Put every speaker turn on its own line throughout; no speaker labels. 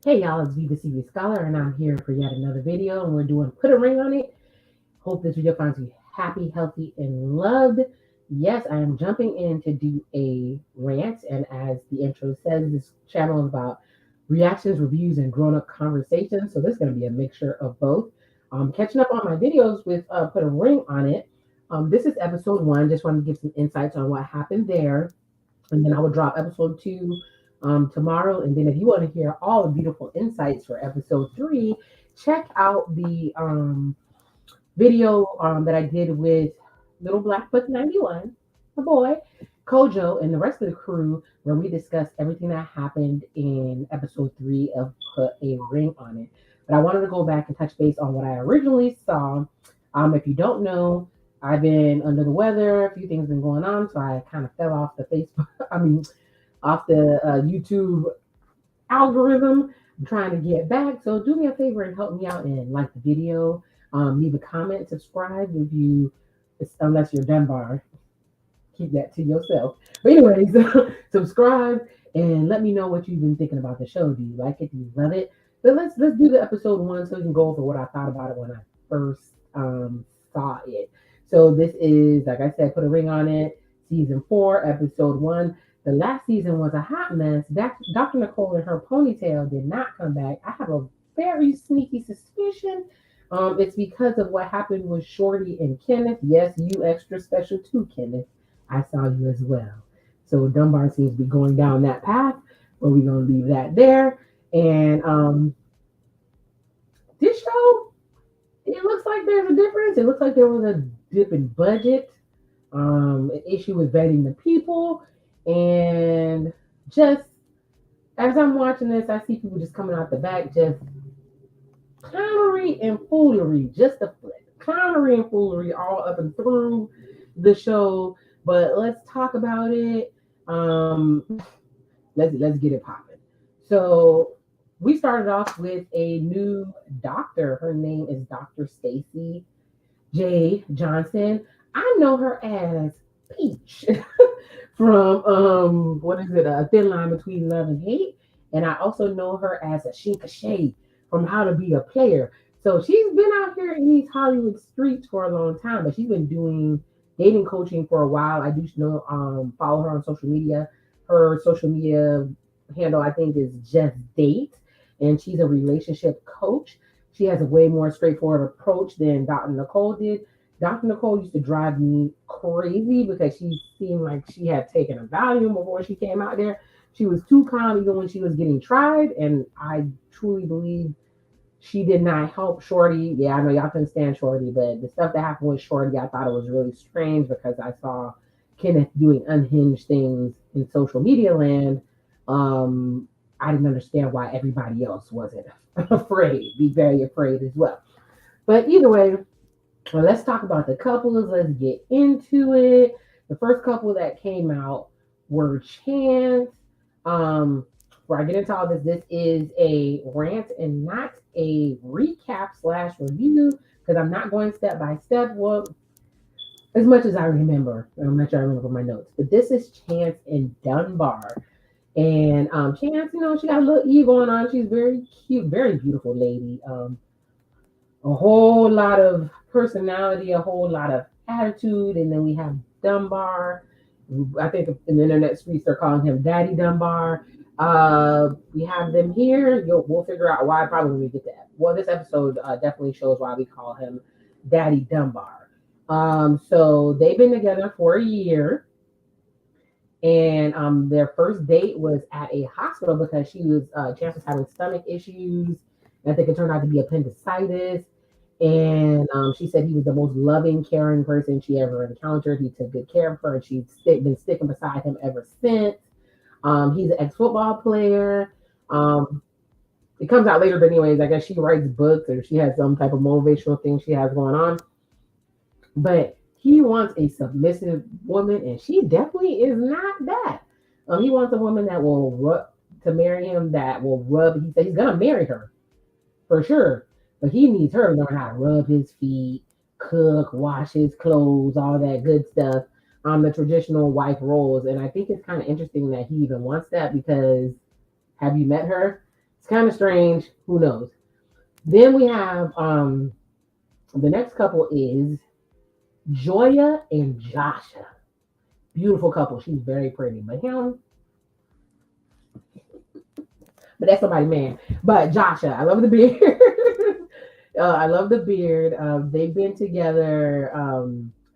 Hey y'all, it's Viva CV Scholar, and I'm here for yet another video, and we're doing Put a Ring on It. Hope this video finds you happy, healthy, and loved. Yes, I am jumping in to do a rant, and as the intro says, this channel is about reactions, reviews, and grown-up conversations, so this is going to be a mixture of both. Catching up on my videos with Put a Ring on It. This is episode 1, just wanted to give some insights on what happened there, and then I will drop episode 2 tomorrow. And then if you want to hear all the beautiful insights for episode 3, check out the video that I did with Little Black Book 91, my boy, Kojo, and the rest of the crew, where we discussed everything that happened in episode 3 of Put a Ring on It. But I wanted to go back and touch base on what I originally saw. If you don't know, I've been under the weather. A few things been going on, so I kind of fell off the Facebook. Off the YouTube algorithm. I'm trying to get back. So do me a favor and help me out and like the video. Leave a comment, subscribe if you, unless you're Dunbar, keep that to yourself. But anyways, subscribe and let me know what you've been thinking about the show. Do you like it? Do you love it? But let's do the episode 1 so we can go over what I thought about it when I first saw it. So this is, like I said, Put a Ring on It, season 4, episode 1. The last season was a hot mess. Dr. Nicole and her ponytail did not come back. I have a very sneaky suspicion. It's because of what happened with Shorty and Kenneth. Yes, you extra special too, Kenneth. I saw you as well. So Dunbar seems to be going down that path, but we're going to leave that there. And this show, it looks like there's a difference. It looks like there was a dip in budget, an issue with vetting the people. And just as I'm watching this, I see people just coming out the back, just clownery and foolery, just a clownery and foolery all up and through the show. But let's talk about it. Let's get it popping. So we started off with a new doctor. Her name is Dr. Stacy J. Johnson. I know her as Peach from what is it? A Thin Line Between Love and Hate. And I also know her as Ashinka Shea from How to Be a Player. So she's been out here in these Hollywood streets for a long time, but she's been doing dating coaching for a while. I do know follow her on social media. Her social media handle, I think, is Just Date, and she's a relationship coach. She has a way more straightforward approach than Dr. Nicole did. Dr. Nicole used to drive me crazy because she seemed like she had taken a Valium before she came out there. She was too calm even when she was getting tried, and I truly believe she did not help Shorty. Yeah, I know y'all couldn't stand Shorty, but the stuff that happened with Shorty, I thought it was really strange because I saw Kenneth doing unhinged things in social media land. I didn't understand why everybody else wasn't afraid, be very afraid as well. But either way, well, let's talk about the couples. Let's get into it. The first couple that came out were Chance. Before I get into all this, this is a rant and not a recap / review because I'm not going step by step. Well, as much as I remember, I'm not sure I remember my notes, but this is Chance and Dunbar. And Chance, she got a little E going on. She's very cute, very beautiful lady. A whole lot of personality, a whole lot of attitude. And then we have Dunbar. I think in the internet streets they're calling him Daddy Dunbar. We have them here. We'll figure out why probably when we get to that. Well, this episode definitely shows why we call him Daddy Dunbar. So they've been together for a year. And their first date was at a hospital because Chance was having stomach issues. And I think it turned out to be appendicitis. And she said he was the most loving, caring person she ever encountered. He took good care of her, and she's been sticking beside him ever since. He's an ex-football player. It comes out later, but anyways, I guess she writes books or she has some type of motivational thing she has going on. But he wants a submissive woman, and she definitely is not that. He wants a woman that will to marry him, that will rub. He said he's gonna marry her for sure, but he needs her to learn how to rub his feet, cook, wash his clothes, all that good stuff. The traditional wife roles, and I think it's kind of interesting that he even wants that because have you met her? It's kind of strange. Who knows? Then we have the next couple is Joya and Joshua. Beautiful couple. She's very pretty. But that's somebody man. But Joshua, I love the beard. I love the beard. They've been together. I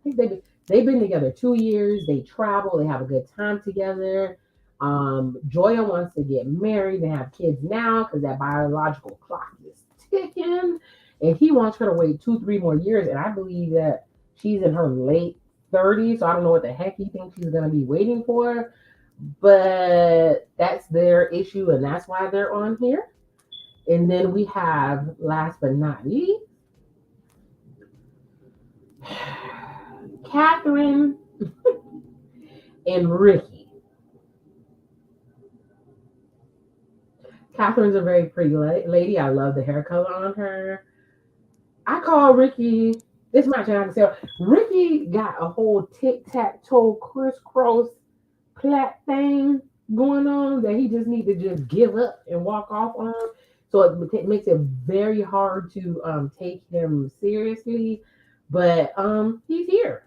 think they've been together 2 years. They travel. They have a good time together. Joya wants to get married. They have kids now because that biological clock is ticking, and he wants her to wait 2, 3 more years. And I believe that she's in her late 30s, so I don't know what the heck he thinks she's gonna be waiting for. But that's their issue, and that's why they're on here. And then we have, last but not least, Catherine and Ricky. Catherine's a very pretty lady. I love the hair color on her. I call Ricky, this might I can say, Ricky got a whole tic-tac-toe crisscross plait thing going on that he just need to just give up and walk off on. So it makes it very hard to take him seriously. But he's here.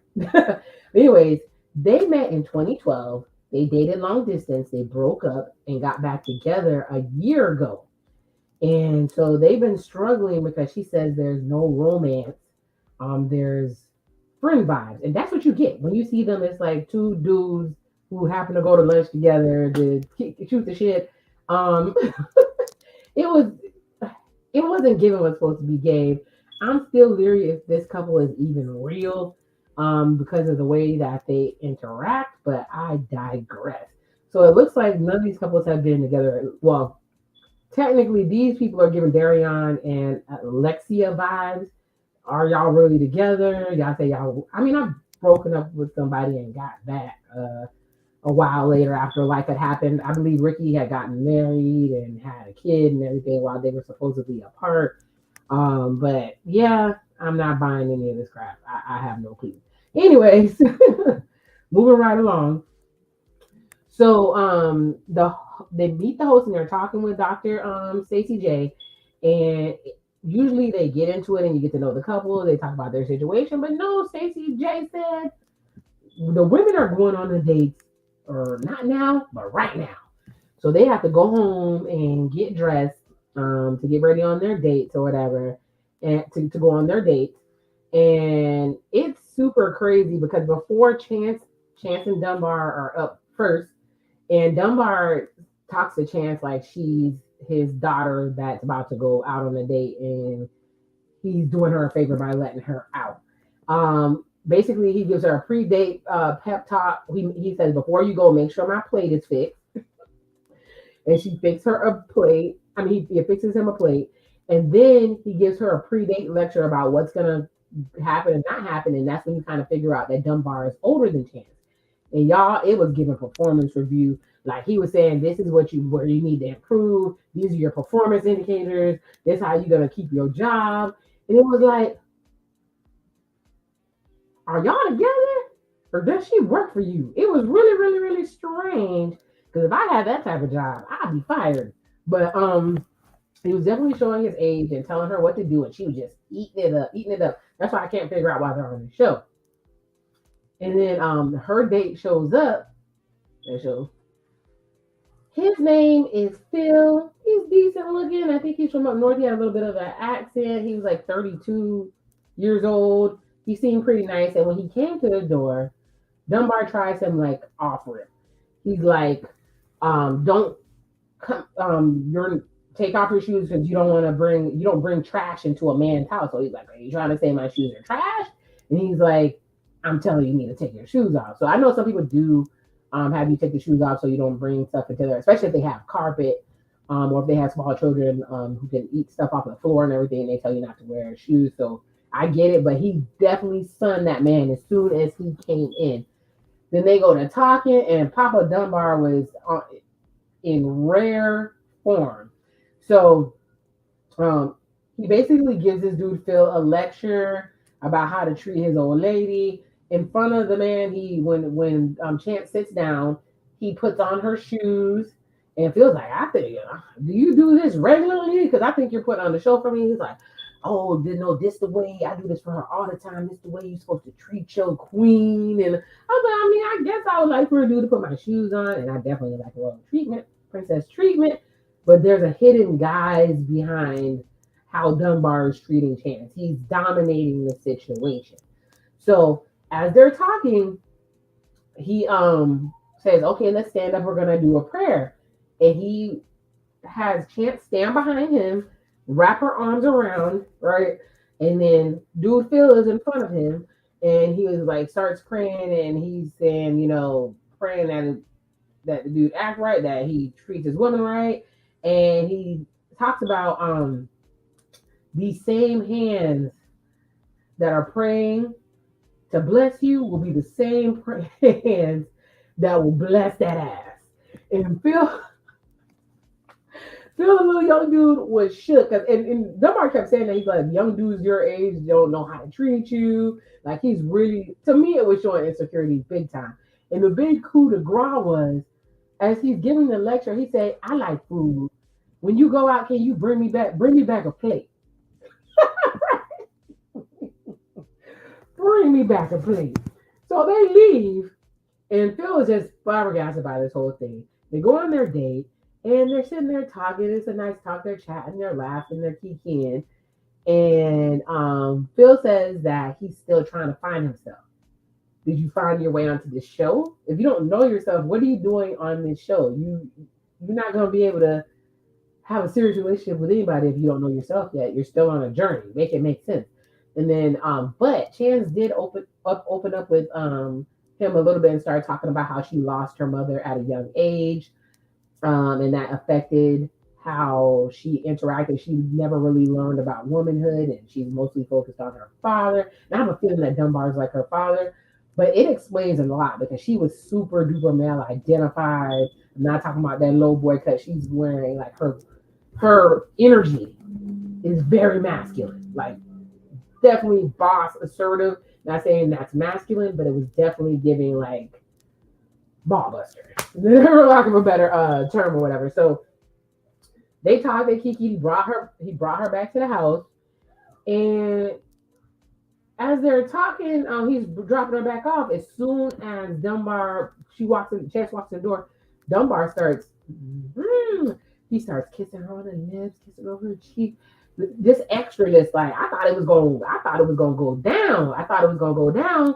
Anyways, they met in 2012. They dated long distance. They broke up and got back together a year ago. And so they've been struggling because she says there's no romance. There's friend vibes. And that's what you get. When you see them, it's like two dudes who happen to go to lunch together to shoot the shit. It was it wasn't given what's supposed to be gave. I'm still leery if this couple is even real because of the way that they interact, but I digress. So it looks like none of these couples have been together. Well, technically, these people are giving Darion and Alexia vibes. Are y'all really together? Y'all say y'all. I mean, I've broken up with somebody and got back a while later after life had happened. I believe Ricky had gotten married and had a kid and everything while they were supposedly apart. But yeah, I'm not buying any of this crap. I have no clue. Anyways, moving right along. So they meet the host and they're talking with Dr. Stacey J, and usually they get into it and you get to know the couple. They talk about their situation, but no, Stacey J said the women are going on the dates, or not now, but right now. So they have to go home and get dressed to get ready on their dates or whatever, and to go on their dates. And it's super crazy because before Chance and Dunbar are up first, and Dunbar talks to Chance like she's his daughter that's about to go out on a date, and he's doing her a favor by letting her out. Basically, he gives her a pre-date pep talk. He says, before you go, make sure my plate is fixed. And she fixes her a plate. I mean, he fixes him a plate. And then he gives her a pre-date lecture about what's going to happen and not happen. And that's when you kind of figure out that Dunbar is older than Chance. And y'all, it was giving performance review. Like he was saying, this is where you need to improve. These are your performance indicators. This is how you're going to keep your job. And it was like, are y'all together? Or does she work for you? It was really, really, really strange. Because if I had that type of job, I'd be fired. But he was definitely showing his age and telling her what to do, and she was just eating it up. That's why I can't figure out why they're on the show. And then her date shows up. His name is Phil. He's decent looking. I think he's from up north. He had a little bit of an accent. He was like 32 years old. He seemed pretty nice. And when he came to the door, Dunbar tries him like off rip. He's like, don't come, you're take off your shoes because you don't bring trash into a man's house. So he's like, are you trying to say my shoes are trash? And he's like, I'm telling you need to take your shoes off. So I know some people do have you take the shoes off so you don't bring stuff into there, especially if they have carpet or if they have small children who can eat stuff off the floor and everything. They tell you not to wear shoes. So I get it, but he definitely sunned that man as soon as he came in. Then they go to talking, and Papa Dunbar was in rare form. So he basically gives this dude Phil a lecture about how to treat his old lady in front of the man. When Chance sits down, he puts on her shoes And Phil's like, I think, do you do this regularly? Because I think you're putting on the show for me. He's like, oh, no, this the way I do this for her all the time. This the way you're supposed to treat your queen. And I was like, I mean, I guess I would like for a dude to put my shoes on, and I definitely like royal treatment, princess treatment. But there's a hidden guise behind how Dunbar is treating Chance. He's dominating the situation. So as they're talking, he says, okay, let's stand up. We're gonna do a prayer. And he has Chance stand behind him, wrap her arms around, right? And then dude Phil is in front of him, and he was like starts praying, and he's saying, praying that the dude act right, that he treats his woman right, and he talks about these same hands that are praying to bless you will be the same hands that will bless that ass. And Phil, the little young dude, was shook. And Dunbar kept saying that he's like, young dudes your age don't know how to treat you. Like, he's really, to me, it was showing insecurity big time. And the big coup de grace was, as he's giving the lecture, he said, I like food. When you go out, can you bring me back a plate? Bring me back a plate. So they leave, and Phil is just flabbergasted by this whole thing. They go on their date, and they're sitting there talking. It's a nice talk. They're chatting, they're laughing, they're kikiing. And Phil says that he's still trying to find himself. Did you find your way onto this show? If you don't know yourself, what are you doing on this show? You're not going to be able to have a serious relationship with anybody if you don't know yourself yet. You're still on a journey. Make it make sense. And then, but Chance did open up with him a little bit and started talking about how she lost her mother at a young age, and that affected how she interacted. She never really learned about womanhood, and she's mostly focused on her father. And I have a feeling that Dunbar's like her father, but it explains a lot because she was super duper male identified. I'm not talking about that low boy cut she's wearing. Like her energy is very masculine. Like, definitely boss, assertive. Not saying that's masculine, but it was definitely giving like ball buster, for lack of a better term or whatever. So they talked. They Kiki he brought her back to the house, and as they're talking, he's dropping her back off. As soon as Chance walks in the door, Dunbar starts. He starts kissing her on the lips, kissing over her cheek. This extra, this like I thought it was going to go down. I thought it was going to go down.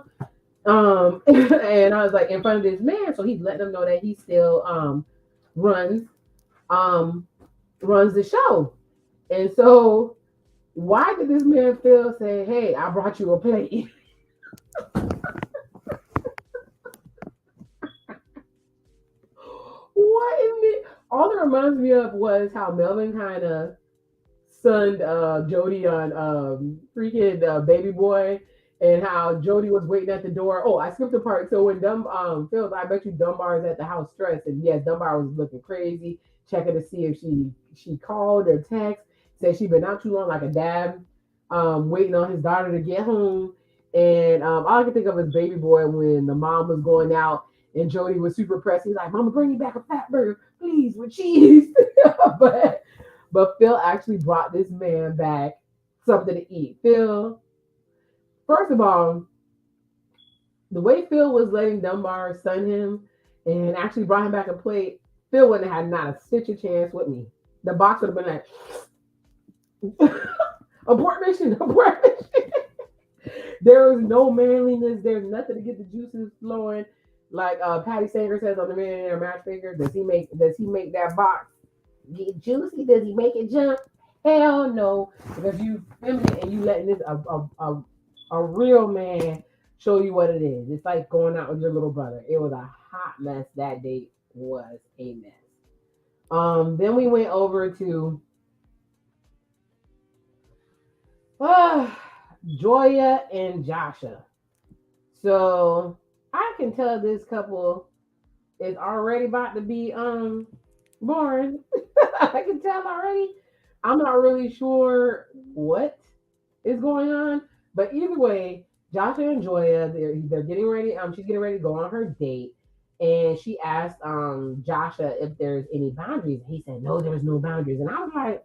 And I was like in front of this man, so he's letting them know that he still runs runs the show. And so why did this man Phil say, "Hey, I brought you a plate"? What in it? All it reminds me of was how Melvin kind of sunned Jody on freaking Baby Boy, and how Jody was waiting at the door. Oh, I skipped the part. So when Phil, I bet you Dunbar is at the house stressed, and yes, Dunbar was looking crazy, checking to see if she called or text. Said she'd been out too long, like a dad, waiting on his daughter to get home. And all I can think of is Baby Boy when the mom was going out and Jody was super pressed. He's like, "Mama, bring me back a fat burger, please, with cheese." but but Phil actually brought this man back something to eat. Phil, first of all, the way Phil was letting Dunbar sun him and actually brought him back a plate, Phil wouldn't have had not a stitch of chance with me. The box would have been like, abort mission, abort mission. There is no manliness. There's nothing to get the juices flowing. Like Patty Sanger says on the Millionaire Matchmaker, does he make that box get juicy? Does he make it jump? Hell no. Because you feminine and you letting this a real man show you what it is. It's like going out with your little brother. It was a hot mess. That date was a mess. Then we went over to Joya and Joshua. So I can tell this couple is already about to be born. I can tell already. I'm not really sure what is going on, but either way, Joshua and Joya, they're getting ready. She's getting ready to go on her date, and she asked Joshua if there's any boundaries. He said no, there's no boundaries, and I was like,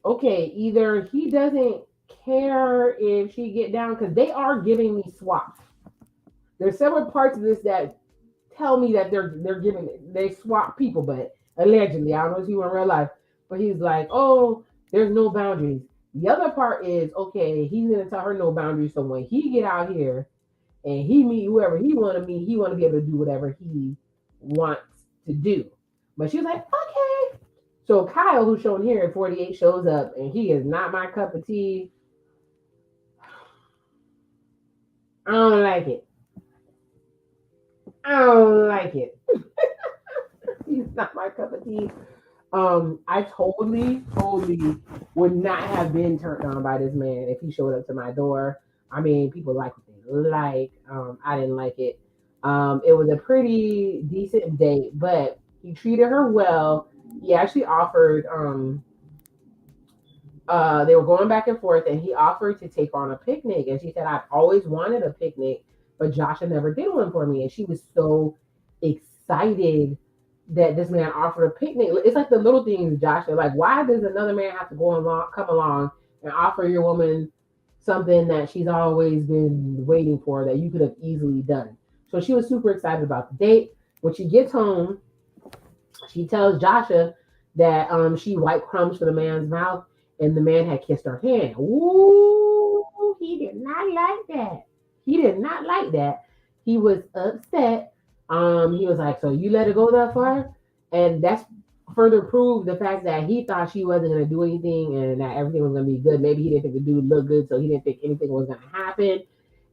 okay, either he doesn't care if she get down because they are giving me swaps. There's several parts of this that tell me that they're giving they swap people, but allegedly, I don't know if he in real life, but he's like, oh, there's no boundaries. The other part is okay, he's gonna tell her no boundaries. So when he get out here and he meet whoever he want to meet, he want to be able to do whatever he wants to do. But she was like, okay. So Kyle, who's shown here at 48, shows up, and he is not my cup of tea. I don't like it. I don't like it. He's not my cup of tea. I totally would not have been turned on by this man if he showed up to my door. I mean, people like what they like. I didn't like it. It was a pretty decent date, but he treated her well. He actually offered they were going back and forth, and he offered to take her on a picnic, and she said, I've always wanted a picnic, but Joshua never did one for me. And she was so excited that this man offered a picnic. It's like the little things, Joshua. Like, why does another man have to come along and offer your woman something that she's always been waiting for that you could have easily done? So she was super excited about the date. When she gets home, she tells Joshua that she wiped crumbs from the man's mouth and the man had kissed her hand. Ooh, he did not like that. He did not like that. He was upset. He was like, so you let it go that far? And that's further proved the fact that he thought she wasn't gonna do anything and that everything was gonna be good. Maybe he didn't think the dude looked good, so he didn't think anything was gonna happen.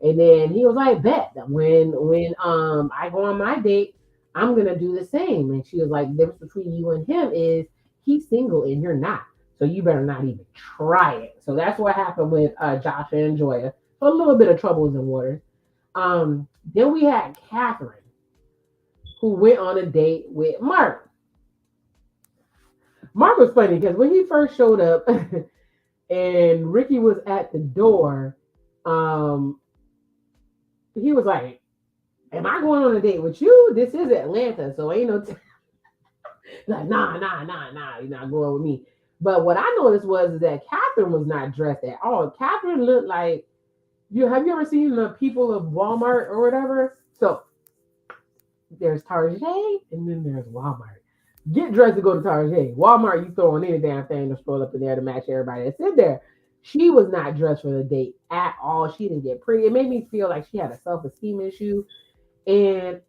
And then he was like, bet that when I go on my date, I'm gonna do the same. And she was like, the difference between you and him is he's single and you're not. So you better not even try it. So that's what happened with Joshua and Joya. So a little bit of troubles in water. Then we had Catherine, who went on a date with Mark. Mark was funny because when he first showed up and Ricky was at the door, he was like, am I going on a date with you? This is Atlanta, so ain't no like, nah, you're not going with me. But what I noticed was that Catherine was not dressed at all. Catherine looked like have you ever seen the people of Walmart or whatever? So there's Target and then there's Walmart. Get dressed to go to Target. Walmart, you throw on any damn thing to stroll up in there to match everybody that's in there. She was not dressed for the date at all. She didn't get pretty. It made me feel like she had a self-esteem issue. And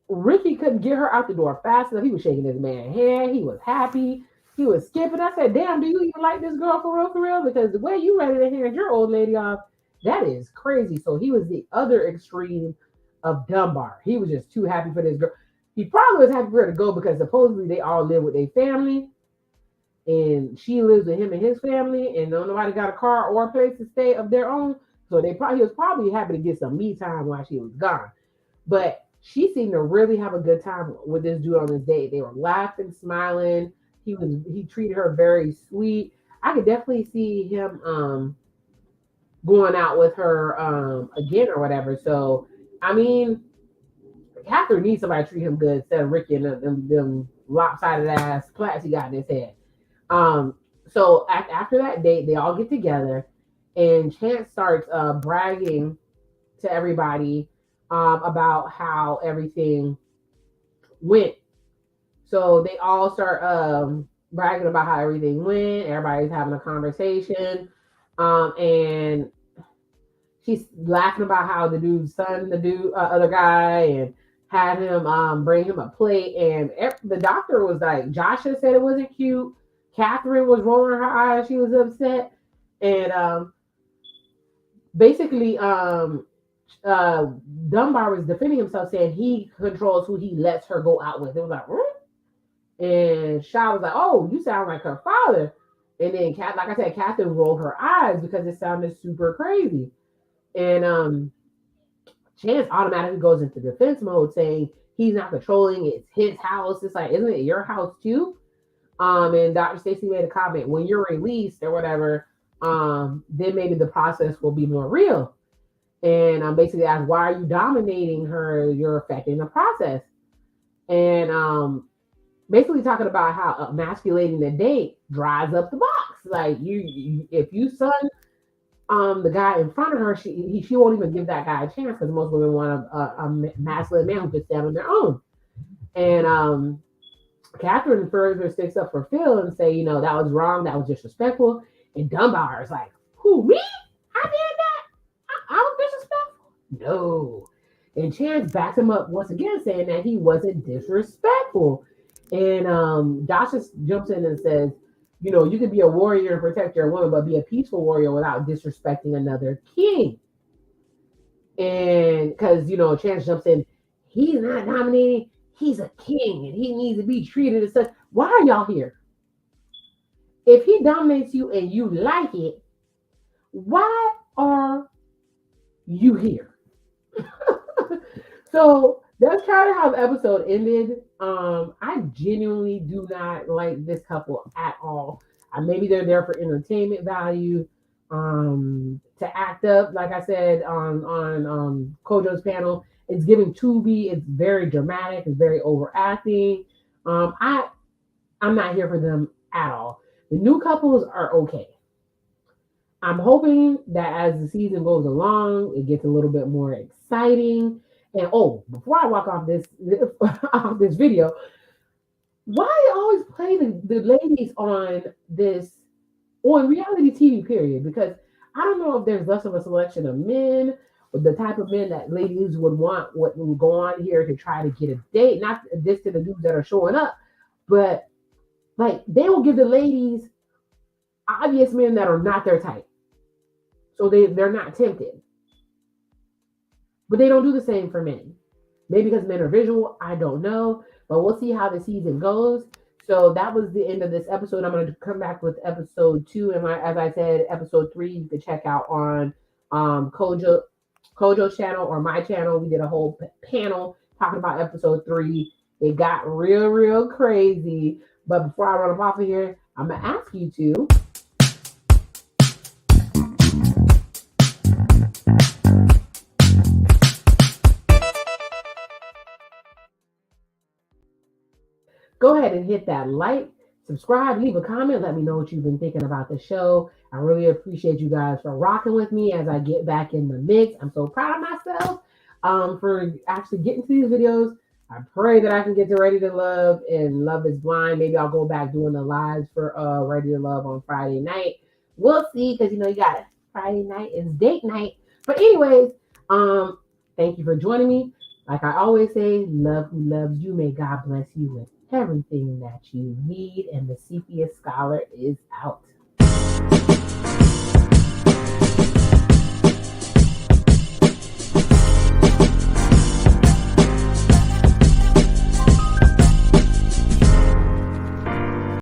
Ricky couldn't get her out the door fast enough. He was shaking his man's hand. He was happy. He was skipping. I said, damn, do you even like this girl for real, for real? Because the way you ready to hand your old lady off, that is crazy. So he was the other extreme of Dunbar. He was just too happy for this girl. He probably was happy for her to go because supposedly they all live with their family. And she lives with him and his family. And nobody got a car or a place to stay of their own. So he was probably happy to get some me time while she was gone. But she seemed to really have a good time with this dude on this date. They were laughing, smiling. He treated her very sweet. I could definitely see him going out with her again or whatever. So I mean, Catherine needs somebody to treat him good instead of Ricky and them lopsided ass plaits he got in his head. So after that date, they all get together, and Chance starts bragging to everybody about how everything went. So they all start bragging about how everything went. Everybody's having a conversation. And she's laughing about how the dude's son, other guy, and had him bring him a plate. And the doctor was like, Joshua said it wasn't cute. Catherine was rolling her eyes. She was upset. And basically, Dunbar was defending himself, saying he controls who he lets her go out with. It was like, and Shaw was like, "Oh, you sound like her father." And then, like I said, Catherine rolled her eyes because it sounded super crazy. And Chance automatically goes into defense mode, saying he's not controlling. It's his house. It's like, isn't it your house too? And Dr. Stacy made a comment: when you're released or whatever, then maybe the process will be more real. and basically asked, "Why are you dominating her? You're affecting the process." And basically talking about how emasculating the date dries up the box. Like if you son the guy in front of her, she won't even give that guy a chance because most women want a masculine man who can stand on their own. And Catherine further sticks up for Phil and say, that was wrong, that was disrespectful. And Dunbar is like, who, me? I did that? I was disrespectful? No. And Chance backs him up once again, saying that he wasn't disrespectful. And Josh just jumps in and says, you can be a warrior and protect your woman, but be a peaceful warrior without disrespecting another king. And because, Chance jumps in, he's not dominating, he's a king and he needs to be treated as such. Why are y'all here? If he dominates you and you like it, why are you here? So that's kind of how the episode ended. I genuinely do not like this couple at all. Maybe they're there for entertainment value, to act up. Like I said on Kojo's panel, it's giving Tubi. It's very dramatic. It's very overacting. I'm not here for them at all. The new couples are okay. I'm hoping that as the season goes along, it gets a little bit more exciting. And before I walk off this off this video, why always play the ladies on reality TV period? Because I don't know if there's less of a selection of men, or the type of men that ladies would want, what would go on here to try to get a date. Not this to the dudes that are showing up, but like they will give the ladies obvious men that are not their type. So they're not tempted. But they don't do the same for men. Maybe because men are visual, I don't know. But we'll see how the season goes. So that was the end of this episode. I'm going to come back with episode 2. And as I said, episode 3, you can check out on Kojo's channel or my channel. We did a whole panel talking about episode 3. It got real, real crazy. But before I run off of here, I'm going to ask you to go ahead and hit that like, subscribe, leave a comment, let me know what you've been thinking about the show. I really appreciate you guys for rocking with me as I get back in the mix. I'm so proud of myself for actually getting to these videos. I pray that I can get to Ready to Love and Love is Blind. Maybe I'll go back doing the lives for Ready to Love on Friday night. We'll see, because you got Friday night is date night. But anyways, thank you for joining me. Like I always say, love who loves you. May God bless you with everything that you need. And the Sepia Scholar is out.